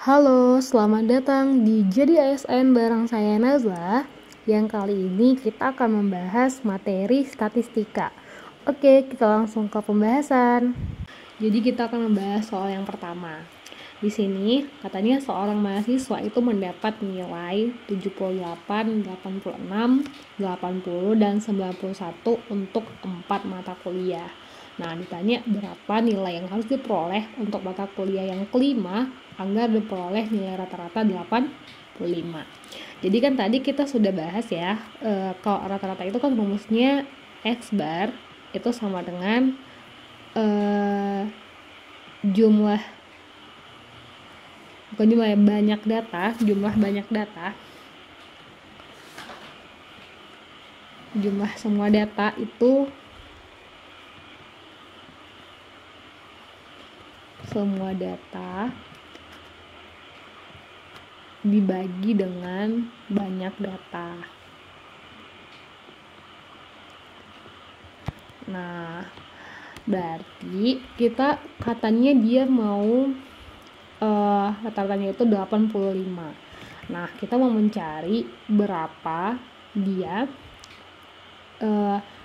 Halo, selamat datang di Jadi ASN bareng saya Nazla. Yang kali ini kita akan membahas materi statistika. Oke, kita langsung ke pembahasan. Jadi kita akan membahas soal yang pertama. Di sini katanya seorang mahasiswa itu mendapat nilai 78, 86, 80, dan 91 untuk 4 mata kuliah. Nah, ditanya berapa nilai yang harus diperoleh untuk mata kuliah yang kelima agar diperoleh nilai rata-rata 85. Jadi kan tadi kita sudah bahas ya, kalau rata-rata itu kan rumusnya X bar itu sama dengan jumlah banyak data, jumlah semua data itu dibagi dengan banyak data. Nah, berarti kita katanya dia mau rata-ratanya itu 85. Nah, kita mau mencari berapa dia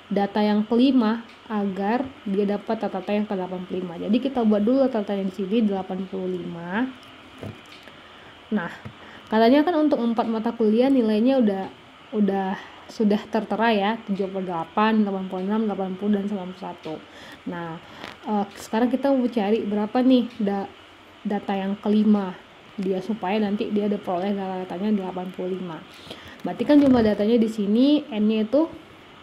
data yang kelima agar dia dapat rata-rata yang ke-85. Jadi kita buat dulu rata-ratanya di sini 85. Nah, katanya kan untuk 4 mata kuliah nilainya sudah tertera ya, 78, 86, 80 dan 91. Nah, sekarang kita mau cari berapa nih data yang kelima dia supaya nanti dia ada peroleh data-datanya 85. Berarti kan jumlah datanya di sini n-nya itu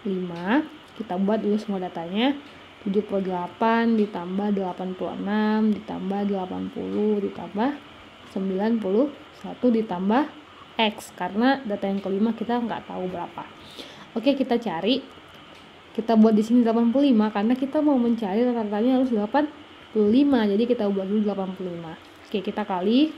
5. Kita buat dulu semua datanya. 78 ditambah 86 ditambah 80 ditambah 91 ditambah X, karena data yang kelima kita nggak tahu berapa. Oke, kita cari. Kita buat di sini 85 karena kita mau mencari rata-ratanya harus 85. Jadi kita buat dulu 85. Oke, kita kali.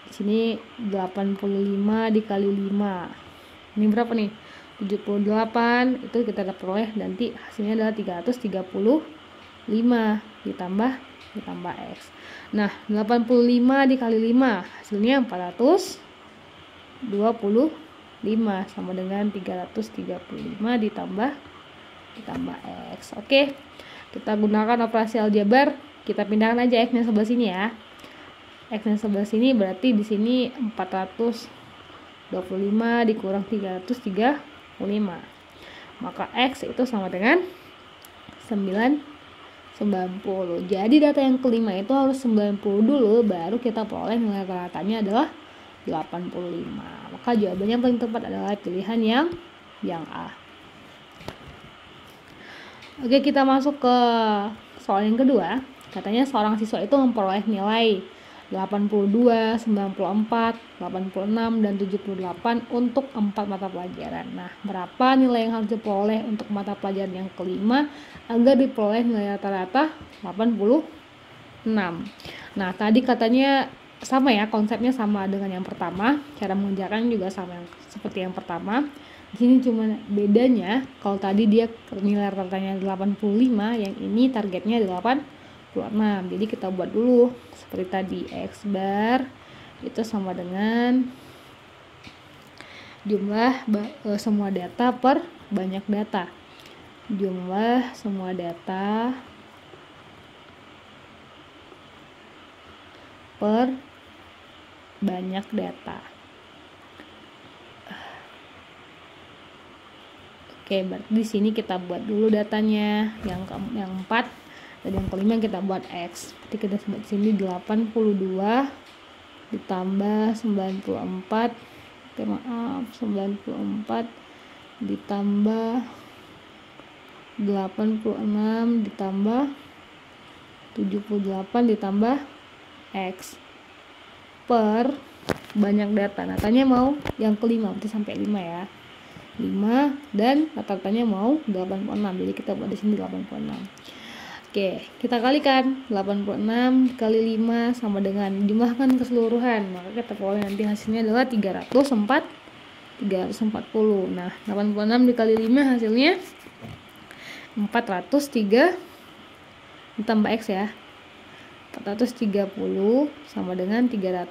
Di sini 85 dikali 5. Ini berapa nih? 78. Itu kita dapat peroleh nanti hasilnya adalah 335 ditambah X. Nah, 85 dikali 5 hasilnya 425 sama dengan 335 ditambah X. Oke, kita gunakan operasi aljabar. Kita pindahkan aja X-nya sebelah sini ya. X-nya sebelah sini berarti di sini 425 dikurang 335. Maka X itu sama dengan 90. Jadi data yang kelima itu harus 90 dulu baru kita peroleh nilai rata-ratanya adalah 85. Maka jawabannya yang paling tepat adalah pilihan yang A. Oke, kita masuk ke soal yang kedua. Katanya seorang siswa itu memperoleh nilai 82, 94, 86, dan 78 untuk 4 mata pelajaran. Nah, berapa nilai yang harus diperoleh untuk mata pelajaran yang kelima agar diperoleh nilai rata-rata 86. Nah, tadi katanya sama ya, konsepnya sama dengan yang pertama. Cara mengerjakan juga sama seperti yang pertama. Di sini cuma bedanya kalau tadi dia nilai rata-ratanya 85, yang ini targetnya 86. Jadi kita buat dulu seperti tadi, X bar itu sama dengan jumlah semua data per banyak data. Jumlah semua data per banyak data. Oke, berarti di sini kita buat dulu datanya yang 4 dan yang kelima kita buat X. Jadi kita buat sini 82 ditambah 94 ditambah 86 ditambah 78 ditambah X per banyak data. Datanya mau yang kelima, berarti sampai 5 ya. 5 dan rata-ratanya mau 86. Jadi kita buat di sini 86. Oke, kita kalikan 86 kali 5 sama dengan jumlahkan keseluruhan. Maka kita peroleh nanti hasilnya adalah 340. Nah, 86 dikali 5 hasilnya 403 ditambah X ya. 430 sama dengan 340.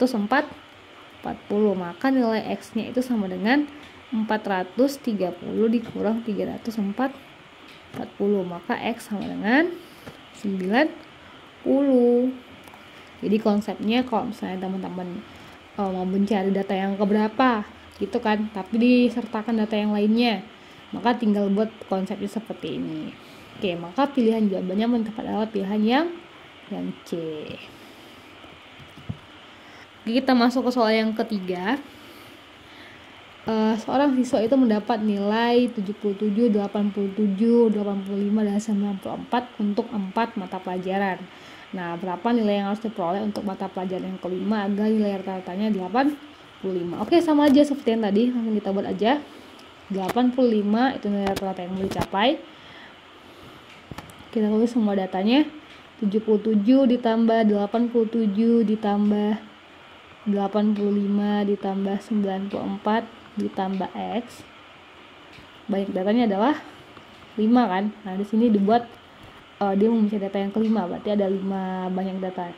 Maka nilai X-nya itu sama dengan 430 dikurang 340. Maka X sama dengan 90. Jadi konsepnya kalau misalnya teman-teman mau mencari data yang keberapa gitu kan, tapi disertakan data yang lainnya, maka tinggal buat konsepnya seperti ini. Oke, maka pilihan jawabannya mentepat adalah pilihan yang C. Oke, kita masuk ke soal yang ketiga. Seorang siswa itu mendapat nilai 77, 87, 85, dan 94 untuk 4 mata pelajaran. Nah, berapa nilai yang harus diperoleh untuk mata pelajaran yang kelima agar nilai rata-ratanya 85? Oke, sama aja seperti yang tadi, langsung kita buat aja. 85 itu nilai rata-rata yang mau dicapai. Kita tulis semua datanya. 77 ditambah 87 ditambah 85 ditambah 94 ditambah X. Banyak datanya adalah 5 kan. Nah, di sini dibuat dia mau mencari data yang kelima, berarti ada 5 banyak data.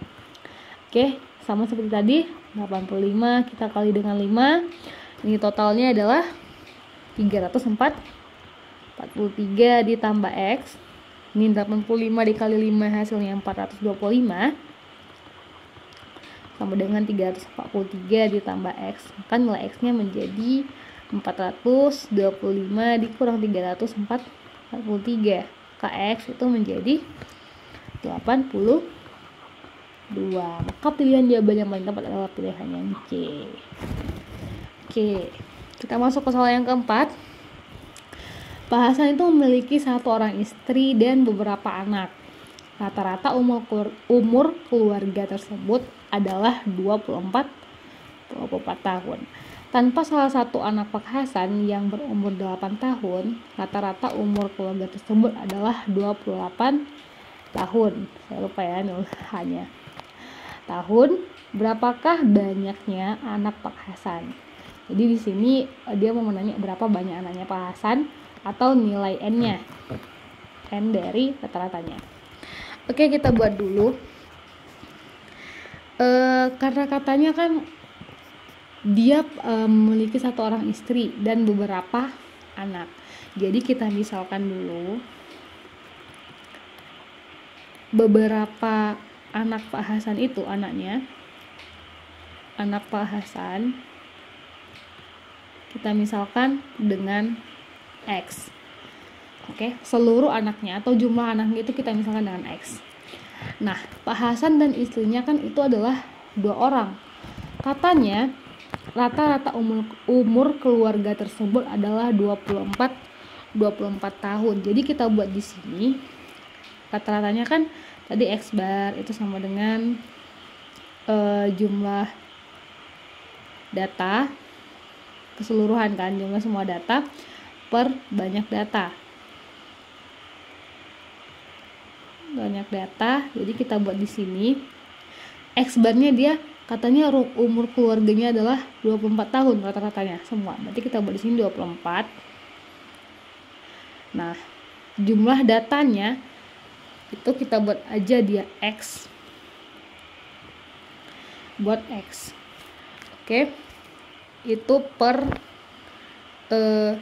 Oke, sama seperti tadi, 85 kita kali dengan 5. Ini totalnya adalah 343 ditambah X. Ini 85 dikali 5 hasilnya 425 sama dengan 343 ditambah X. Maka nilai X nya menjadi 425 dikurang 343. X itu menjadi 82. Maka pilihan jawaban yang paling tepat adalah pilihan yang C. Oke, kita masuk ke soal yang keempat. Pak Hasan itu memiliki 1 orang istri dan beberapa anak. Rata-rata umur keluarga tersebut adalah 24 tahun. Tanpa salah satu anak Pak Hasan yang berumur 8 tahun, rata-rata umur keluarga tersebut adalah 28 tahun. Saya lupa ya hanya tahun. Berapakah banyaknya anak Pak Hasan? Jadi di sini dia mau menanya berapa banyak anaknya Pak Hasan atau nilai N-nya. N dari rata-ratanya. Oke, kita buat dulu. Karena katanya kan dia memiliki 1 orang istri dan beberapa anak. Jadi kita misalkan dulu beberapa anak Pak Hasan itu anaknya. Anak Pak Hasan kita misalkan dengan X. Oke, seluruh anaknya atau jumlah anaknya itu kita misalkan dengan X. Nah, Pak Hasan dan istrinya kan itu adalah 2 orang. Katanya rata-rata umur keluarga tersebut adalah 24 tahun. Jadi kita buat di sini rata-ratanya kan tadi X bar itu sama dengan jumlah data keseluruhan kan, jumlah semua data per banyak data. Jadi kita buat di sini X barnya dia katanya umur keluarganya adalah 24 tahun rata-ratanya semua. Berarti kita buat di sini 24. Nah, jumlah datanya itu kita buat aja dia X. Buat X. Oke. Itu per 2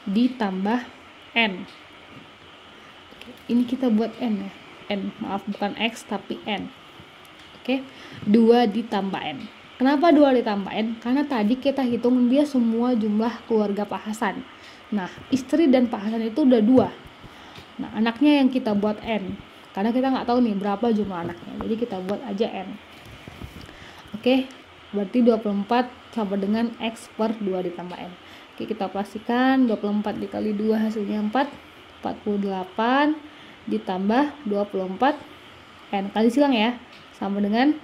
ditambah N. Ini kita buat N ya. N, maaf bukan X tapi N. Oke. 2 ditambah N. Kenapa 2 ditambah N? Karena tadi kita hitung dia semua jumlah keluarga Pak Hasan. Nah, istri dan Pak Hasan itu udah 2. Nah, anaknya yang kita buat N. Karena kita nggak tahu nih berapa jumlah anaknya. Jadi kita buat aja N. Oke. Berarti 24 sama dengan X per 2 ditambah N. Oke, kita pastikan 24 dikali 2 hasilnya 4. 48 ditambah 24 N kali silang ya, sama dengan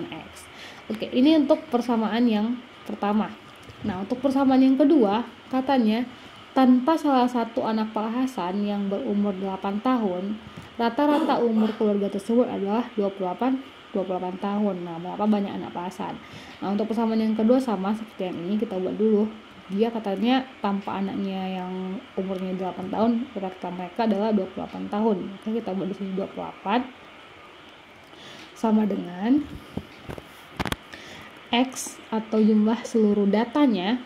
X. Oke, ini untuk persamaan yang pertama. Nah, untuk persamaan yang kedua, katanya tanpa salah satu anak Pak Hasan yang berumur 8 tahun, rata-rata umur keluarga tersebut adalah 28 tahun. Nah, berapa banyak anak Pak Hasan? Nah, untuk persamaan yang kedua sama seperti yang ini, kita buat dulu. dia katanya tanpa anaknya yang umurnya 8 tahun, rata mereka adalah 28 tahun. Maka kita buat di sini 28 sama dengan X atau jumlah seluruh datanya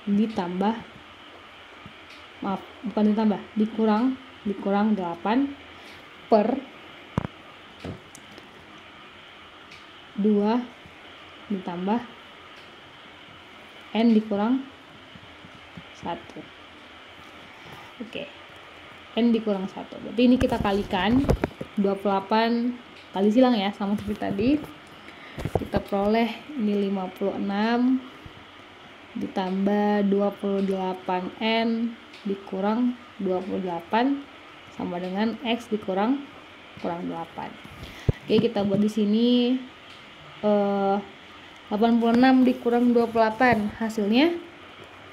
ditambah, maaf, bukan ditambah, dikurang 8 per 2 ditambah N dikurang 1. Oke. N dikurang 1. Berarti ini kita kalikan 28 kali silang ya, sama seperti tadi. Kita peroleh ini 56 ditambah 28N dikurang 28 sama dengan X kurang 8. Oke, kita buat di sini 86 dikurang 28, hasilnya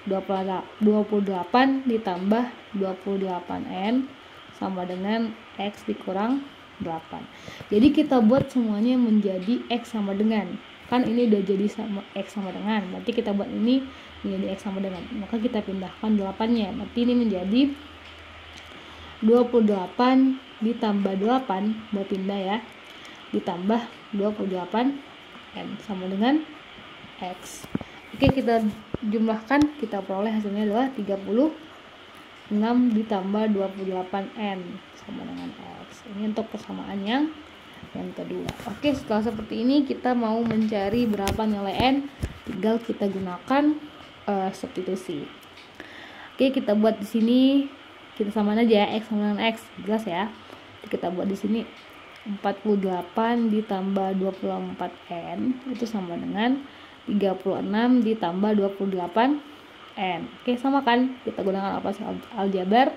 28 ditambah 28N sama dengan X dikurang 8. Jadi kita buat semuanya menjadi X sama dengan, kan ini udah jadi sama X sama dengan, berarti kita buat ini menjadi X sama dengan, maka kita pindahkan 8-nya, berarti ini menjadi 28 ditambah 8 buat pindah ya, ditambah 28 N sama dengan X. Oke, kita jumlahkan, kita peroleh hasilnya adalah 36 ditambah 28N sama dengan X. Ini untuk persamaan yang kedua. Oke, setelah seperti ini kita mau mencari berapa nilai N, tinggal kita gunakan substitusi. Oke, kita buat di sini, kita samain aja ya, X sama dengan X, jelas ya. Kita buat di sini 48 ditambah 24N itu sama dengan 36 ditambah 28N. Oke, sama kan? Kita gunakan operasi aljabar.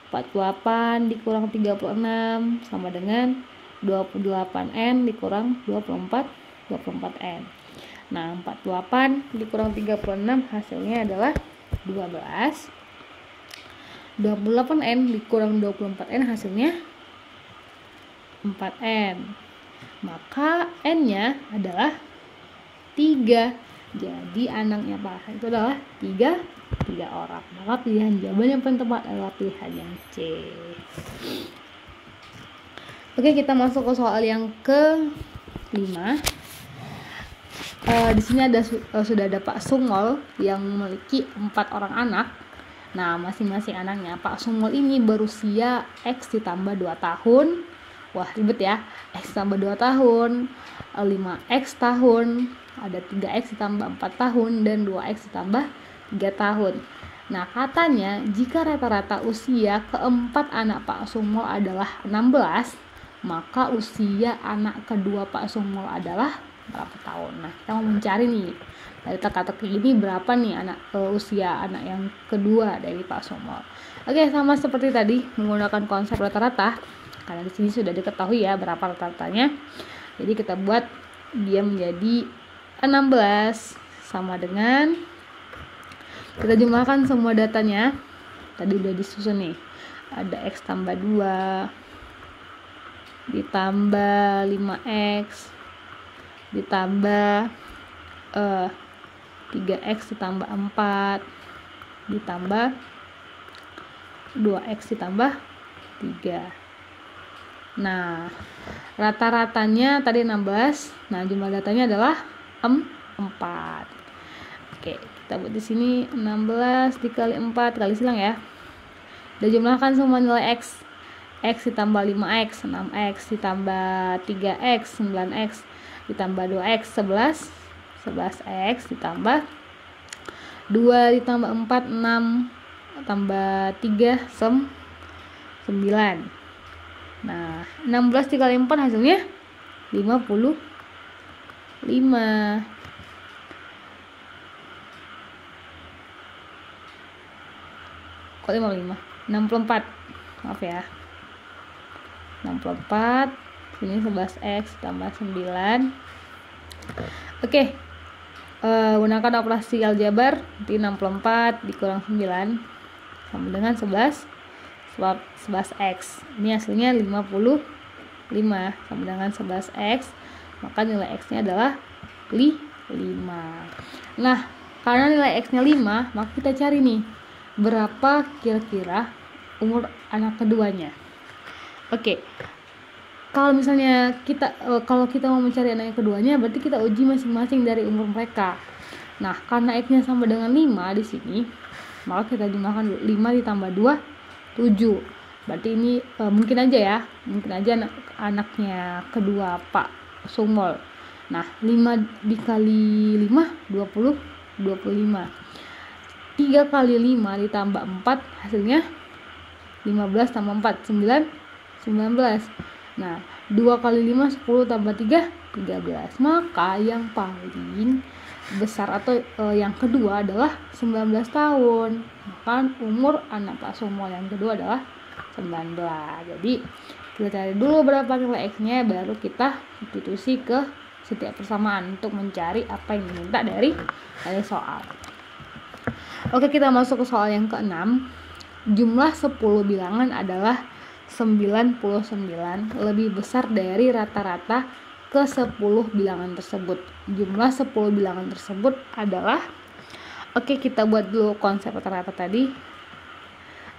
48 dikurang 36 sama dengan 28N dikurang 24N. Nah, 48 dikurang 36 hasilnya adalah 12. 28N dikurang 24N hasilnya 4N. Maka N-nya adalah 3. Jadi anaknya Pak Hasan itu adalah 3 orang. Maka pilihan jawaban yang paling tepat adalah pilihan yang C. Oke, kita masuk ke soal yang ke-5. Di sini sudah ada Pak Sungol yang memiliki 4 orang anak. Nah, masing-masing anaknya Pak Sungol ini berusia X ditambah 2 tahun. Wah, ribet ya. X tambah 2 tahun, 5X tahun, ada 3X ditambah 4 tahun, dan 2X ditambah 3 tahun. Nah, katanya jika rata-rata usia keempat anak Pak Sungol adalah 16, maka usia anak kedua Pak Sungol adalah berapa tahun? Nah, kita mau mencari nih, dari teka-teki ini berapa nih usia anak yang kedua dari Pak Sungol. Oke, sama seperti tadi, menggunakan konsep rata-rata. Karena di sini sudah diketahui ya berapa rata-ratanya. Jadi kita buat dia menjadi 16 sama dengan, kita jumlahkan semua datanya. Tadi udah disusun nih. Ada X tambah 2 ditambah 5X ditambah 3X ditambah 4 ditambah 2X ditambah 3. Nah, rata-ratanya tadi 16. Nah, jumlah datanya adalah 4. Oke, kita buat di sini 16 dikali 4 kali silang ya. Dan jumlahkan semua nilai X. X ditambah 5X, 6X ditambah 3X, 9X ditambah 2X, 11X ditambah 2 ditambah 4, 6 tambah 3, 9. Nah, 16 dikali 4 hasilnya 55. Kok 55? 64. Maaf ya. 64. Ini 11X tambah 9. Oke. Gunakan operasi aljabar. Nanti 64 dikurang 9 sama dengan 11X. Ini hasilnya 55 sama dengan 11X. Maka nilai X nya adalah 5. Nah, Karena nilai X-nya 5, maka kita cari nih berapa kira-kira umur anak keduanya. Oke. Kalau misalnya kalau kita mau mencari anak yang keduanya, berarti kita uji masing-masing dari umur mereka. Nah, karena X-nya sama dengan 5 di sini, maka kita jumlahkan 5 ditambah 2, 7. Berarti ini mungkin aja anaknya kedua Pak Sumol. Nah, 5 dikali 5, 20, 25. 3 kali 5 ditambah 4, hasilnya 15 tambah 4, 9, 19. Nah, 2 kali 5, 10 tambah 3, 13. Maka yang paling besar atau yang kedua adalah 19 tahun. Maka umur anak Pak Sumol yang kedua adalah 19. Jadi kita cari dulu berapa nilai X-nya, baru kita substitusi ke setiap persamaan untuk mencari apa yang diminta dari soal. Oke, kita masuk ke soal yang ke-6. Jumlah 10 bilangan adalah 99 lebih besar dari rata-rata ke 10 bilangan tersebut. Jumlah 10 bilangan tersebut adalah, oke, kita buat dulu konsep rata-rata tadi.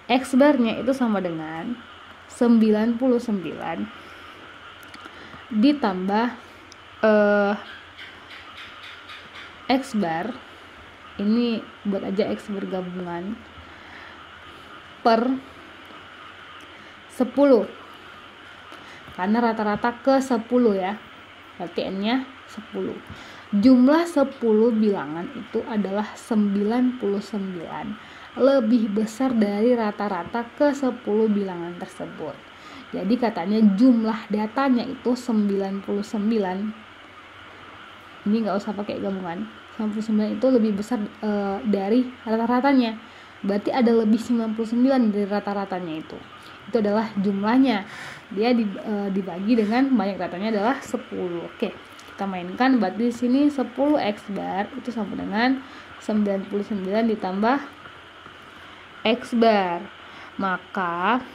X barnya itu sama dengan 99 ditambah X bar, ini buat aja X bergabungan, per 10, karena rata-rata ke 10 ya, berarti N-nya 10. Jumlah 10 bilangan itu adalah 99 lebih besar dari rata-rata ke 10 bilangan tersebut. Jadi katanya jumlah datanya itu 99, ini nggak usah pakai gabungan, 99 itu lebih besar dari rata-ratanya. Berarti ada lebih 99 dari rata-ratanya itu adalah jumlahnya. Dia dibagi dengan banyak ratanya adalah 10. Oke, kita mainkan. Berarti di sini 10 X bar itu sama dengan 99 ditambah X bar. Maka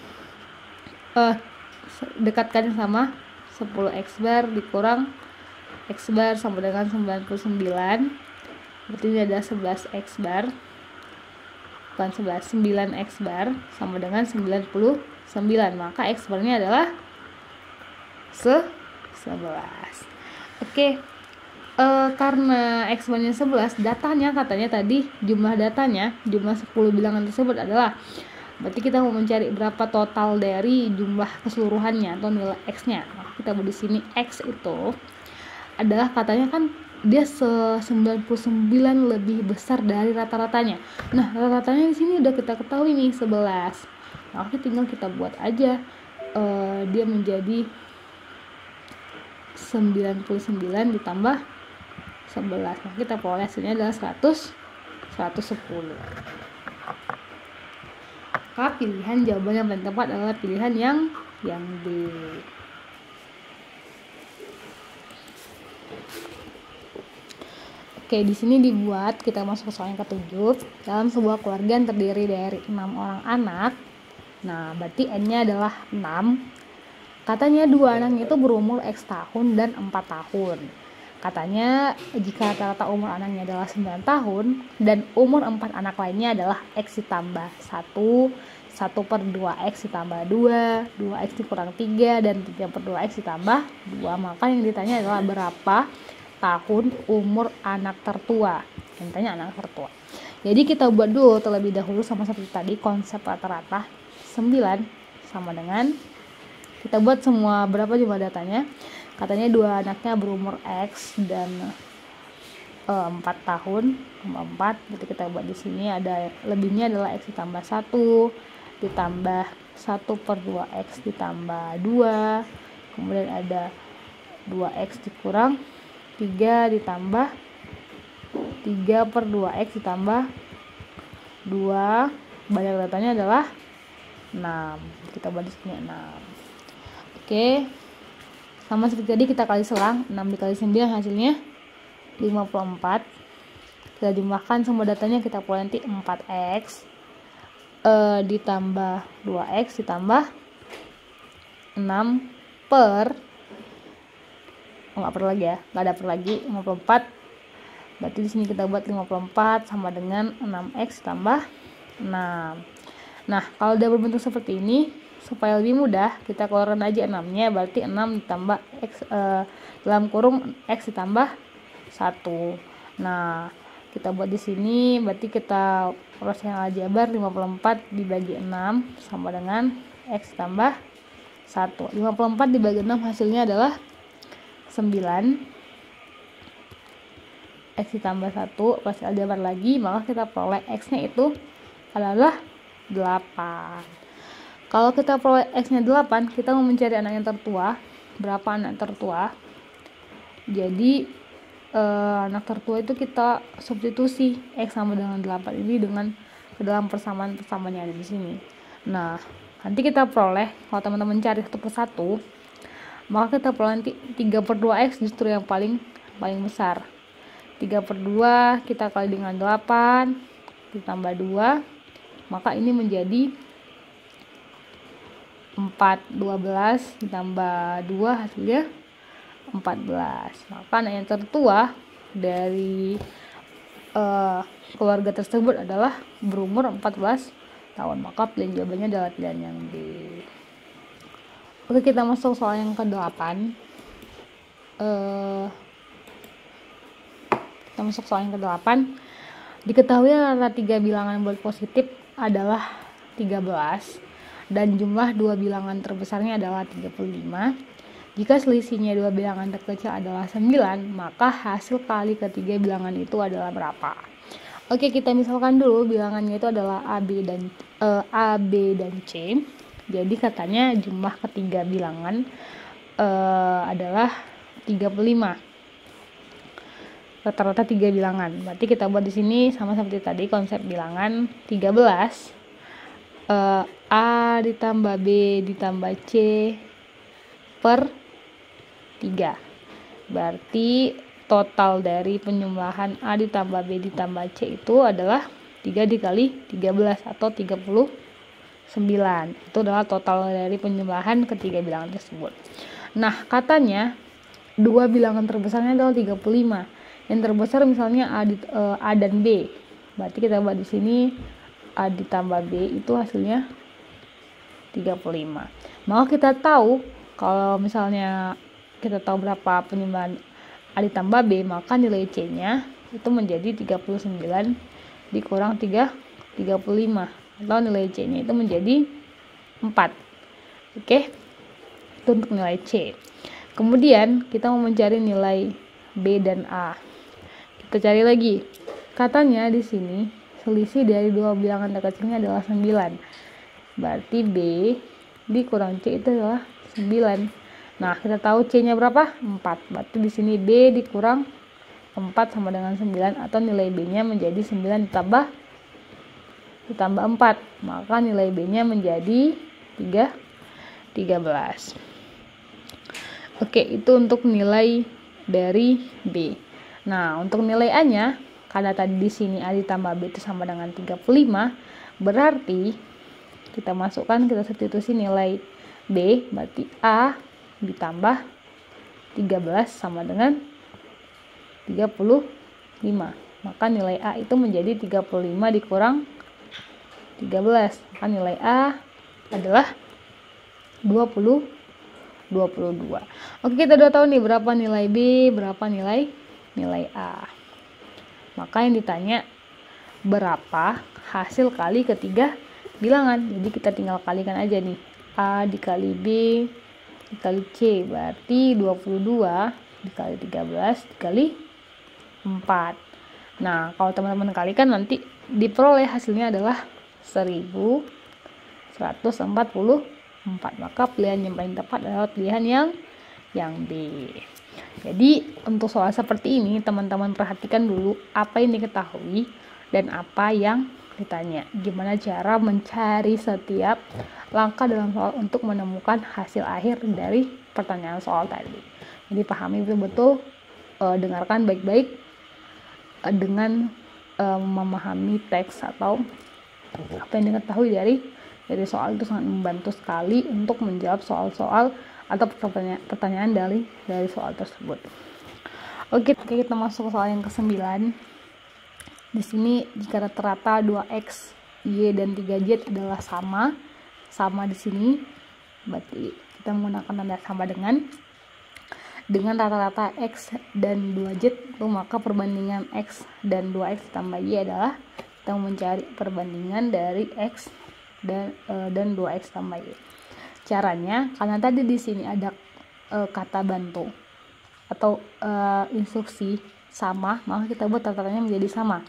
dekatkan sama 10 X bar dikurang X bar sama dengan 99. Berarti ini ada 11 X bar, bukan 11, 9 X bar sama dengan 99. Maka X barnya adalah 11. Oke, karena X barnya 11, datanya katanya tadi, jumlah 10 bilangan tersebut adalah, berarti kita mau mencari berapa total dari jumlah keseluruhannya atau nilai X-nya. Maka kita buat di sini X itu adalah, katanya kan dia 99 lebih besar dari rata-ratanya. Nah, rata-ratanya di sini udah kita ketahui nih 11. Maka tinggal kita buat aja dia menjadi 99 ditambah 11. Nah, kita peroleh hasilnya adalah 110. Maka pilihan jawaban yang paling tepat adalah pilihan yang D. Oke, di sini dibuat, kita masuk ke soal yang ke-7. Dalam sebuah keluarga yang terdiri dari 6 orang anak. Nah, berarti N-nya adalah 6. Katanya 2 anaknya itu berumur X tahun dan 4 tahun. Katanya jika rata-rata umur anaknya adalah 9 tahun dan umur 4 anak lainnya adalah X ditambah 1, 1 per 2X ditambah 2, 2X dikurang 3, dan 3 per 2X ditambah 2. Maka yang ditanya adalah berapa tahun umur anak tertua. Yang ditanya anak tertua. Jadi kita buat dulu terlebih dahulu sama seperti tadi, konsep rata-rata. 9 sama dengan, kita buat semua berapa jumlah datanya. Katanya 2 anaknya berumur X dan 4 tahun, 4. Jadi kita buat di sini ada lebihnya adalah X ditambah 1 ditambah 1 per 2X ditambah 2. Kemudian ada 2X dikurang 3 ditambah 3 per 2X ditambah 2. Banyak datanya adalah 6. Kita buat di sini 6. Oke. Sama seperti tadi kita kali selang, 6 dikali 9 hasilnya 54. Kita jumlahkan semua datanya, kita peroleh nanti 4X ditambah 2X ditambah 6 per, nggak perlu lagi ya, nggak ada per lagi, 54 Berarti di sini kita buat 54 sama dengan 6x tambah 6. Nah, kalau udah berbentuk seperti ini, supaya lebih mudah, kita keluarkan aja 6-nya, berarti 6 ditambah x dalam kurung x ditambah 1. Nah, kita buat di sini, berarti kita proses aljabar 54 dibagi 6 sama dengan x tambah 1. 54 dibagi 6 hasilnya adalah 9. X ditambah 1, proses aljabar lagi, maka kita peroleh x-nya itu adalah 8. Kalau kita peroleh x-nya 8, kita mau mencari anak yang tertua. Berapa anak tertua? Jadi anak tertua itu kita substitusi x sama dengan 8 ini dengan ke dalam persamaan-persamaannya ada di sini. Nah, nanti kita peroleh, kalau teman-teman cari satu persatu, maka kita peroleh nanti 3/2x justru yang paling besar. 3/2 kita kali dengan 8 ditambah 2, maka ini menjadi 4. 12 ditambah 2 hasilnya 14. Maka anak yang tertua dari keluarga tersebut adalah berumur 14 tahun. Maka pilihan jawabannya adalah pilihan yang B. Oke, kita masuk soal yang ke-8. Kita masuk soal yang ke-8. Diketahui rata 3 bilangan bulat positif adalah 13 dan jumlah 2 bilangan terbesarnya adalah 35. Jika selisihnya 2 bilangan terkecil adalah 9, maka hasil kali ketiga bilangan itu adalah berapa? Oke, kita misalkan dulu bilangannya itu adalah A, B, dan C. Jadi katanya jumlah ketiga bilangan adalah 35. Rata-rata 3 bilangan. Berarti kita buat di sini sama seperti tadi konsep bilangan 13 A ditambah B ditambah C per 3. Berarti total dari penjumlahan A ditambah B ditambah C itu adalah 3 dikali 13 atau 39. Itu adalah total dari penjumlahan ketiga bilangan tersebut. Nah, katanya 2 bilangan terbesarnya adalah 35. Yang terbesar misalnya A dan B. Berarti kita buat di sini A ditambah B itu hasilnya 35. Maka kita tahu kalau misalnya kita tahu berapa penjumlahan A ditambah B, maka nilai C-nya itu menjadi 39 dikurang 35 atau nilai C-nya itu menjadi 4. Oke. Itu untuk nilai C. Kemudian kita mau mencari nilai B dan A. Kita cari lagi. Katanya di sini selisih dari 2 bilangan terkecilnya adalah 9. Berarti B dikurang C itu adalah 9. Nah, kita tahu C-nya berapa? 4. Berarti di sini B dikurang 4 sama dengan 9 atau nilai B-nya menjadi 9 ditambah 4. Maka nilai B-nya menjadi 13. Oke, itu untuk nilai dari B. Nah, untuk nilai A-nya, karena tadi di sini A ditambah B itu sama dengan 35, berarti kita masukkan, kita substitusi nilai B, berarti A ditambah 13 sama dengan 35. Maka nilai A itu menjadi 35 dikurang 13. Maka nilai A adalah 22. Oke, kita udah tahu nih berapa nilai B, berapa nilai A. Maka yang ditanya berapa hasil kali ketiga bilangan. Jadi kita tinggal kalikan aja nih. A dikali B dikali C, berarti 22 dikali 13 dikali 4. Nah, kalau teman-teman kalikan nanti diperoleh hasilnya adalah 1144. Maka pilihan yang paling tepat adalah pilihan yang B. Jadi untuk soal seperti ini teman-teman perhatikan dulu apa yang diketahui dan apa yang ditanya. Gimana cara mencari setiap langkah dalam soal untuk menemukan hasil akhir dari pertanyaan soal tadi. Jadi pahami betul-betul, dengarkan baik-baik dengan memahami teks atau apa yang diketahui dari soal itu sangat membantu sekali untuk menjawab soal-soal atau pertanyaan dari soal tersebut. Oke, kita masuk ke soal yang ke-9. Di sini jika rata-rata 2x, y dan 3z adalah sama di sini, berarti kita menggunakan tanda sama dengan rata-rata x dan 2z itu, maka perbandingan x dan 2x tambah y adalah kita mencari perbandingan dari x dan 2x tambah y. Caranya, karena tadi di sini ada kata bantu atau instruksi sama, maka kita buat rata-ratanya menjadi sama.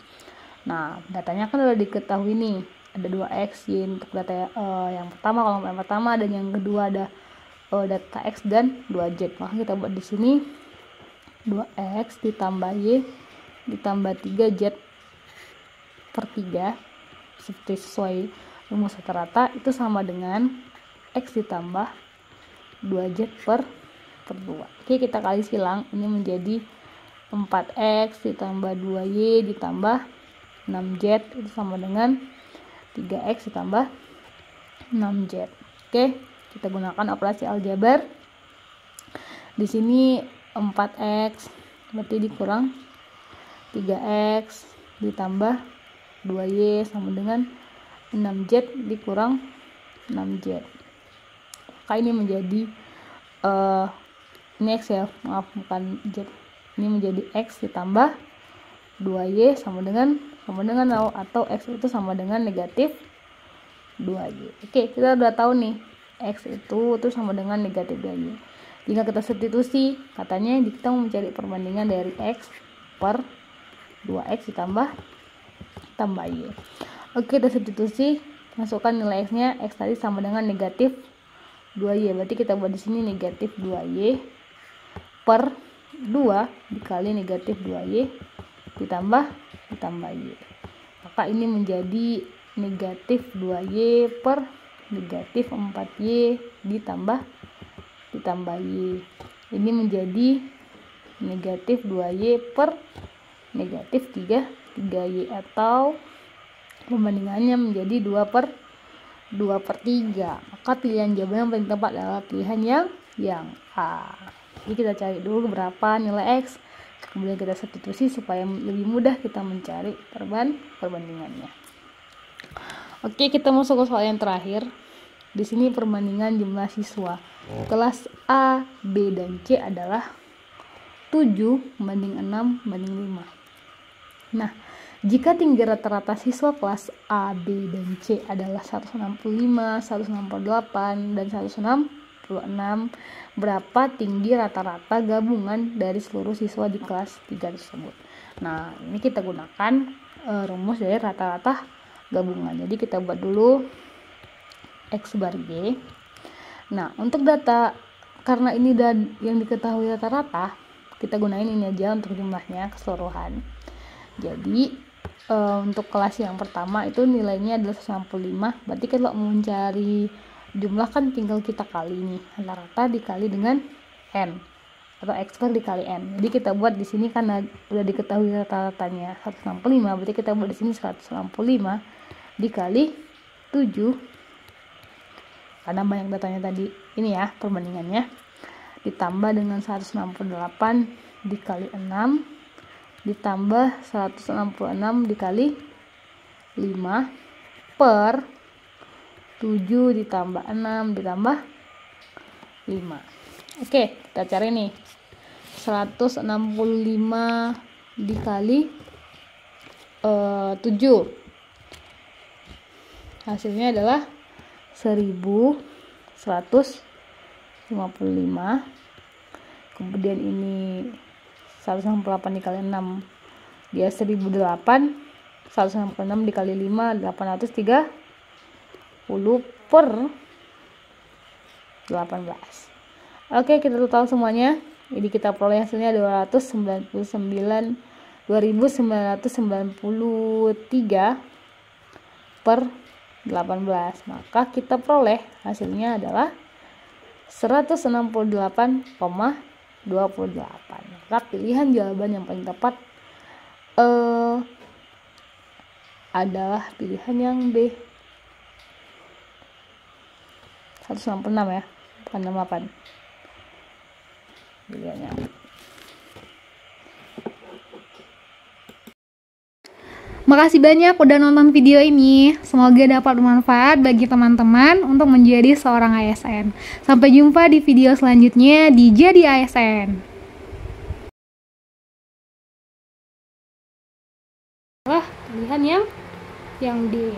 Nah, datanya kan udah diketahui nih, ada 2x, y untuk data yang pertama, kolom yang pertama, dan yang kedua ada data x dan 2z. Maka kita buat di sini 2x ditambah y ditambah 3z per 3 seperti sesuai rumus rata-rata itu sama dengan x ditambah 2z per 2. Oke, kita kali silang, ini menjadi 4x ditambah 2y ditambah 6z itu sama dengan 3x ditambah 6z. Oke, kita gunakan operasi aljabar. Di sini 4x berarti dikurang 3x ditambah 2y sama dengan 6z dikurang 6z. Maka ini menjadi ini x ya, maaf bukan z. Ini menjadi x ditambah 2y sama dengan 0, atau x itu sama dengan negatif 2y. Oke, kita udah tahu nih x itu sama dengan negatif 2y. Jika kita substitusi, katanya kita mau mencari perbandingan dari x per 2x ditambah y. Oke, kita substitusi, masukkan nilai x-nya, x tadi sama dengan negatif 2y. Berarti kita buat di sini negatif 2y per 2 dikali negatif 2y ditambah y. Maka ini menjadi negatif 2y per negatif 4y ditambah y. Ini menjadi negatif 2y per negatif 3y, atau perbandingannya menjadi 2 per 3. Maka pilihan jawaban yang paling tepat adalah pilihan yang A. Jadi kita cari dulu berapa nilai x, kemudian kita substitusi supaya lebih mudah kita mencari perbandingannya. Oke, kita masuk ke soal yang terakhir. Di sini perbandingan jumlah siswa kelas A, B, dan C adalah 7 banding 6 banding 5. Nah, jika tinggi rata-rata siswa kelas A, B, dan C adalah 165, 168, dan 166, berapa tinggi rata-rata gabungan dari seluruh siswa di kelas 3 tersebut? Nah, ini kita gunakan rumus dari rata-rata gabungan. Jadi kita buat dulu x bar y. Nah, untuk data, karena ini yang diketahui rata-rata, kita gunain ini aja untuk jumlahnya keseluruhan. Jadi untuk kelas yang pertama itu nilainya adalah 165. Berarti kalau mau mencari jumlah kan tinggal kita kali nih, rata-rata dikali dengan n atau x bar dikali n. Jadi kita buat di sini karena udah diketahui rata-ratanya 165, berarti kita buat di sini 165 dikali 7, karena banyak datanya tadi ini ya perbandingannya, ditambah dengan 168 dikali 6 ditambah 166 dikali 5 per 7 ditambah 6 ditambah 5. Oke, kita cari nih 165 dikali 7, hasilnya adalah 1155. Kemudian ini 168 dikali 6 dia 1008, 166 dikali 5 830 per 18. Oke, kita total semuanya. Jadi kita peroleh hasilnya 299.993 per 18. Maka kita peroleh hasilnya adalah 168,28. Maka pilihan jawaban yang paling tepat adalah pilihan yang B, 166 ya, bukan 68 pilihannya. Makasih banyak udah nonton video ini. Semoga dapat bermanfaat bagi teman-teman untuk menjadi seorang ASN. Sampai jumpa di video selanjutnya di Jadi ASN. Pilihan yang D.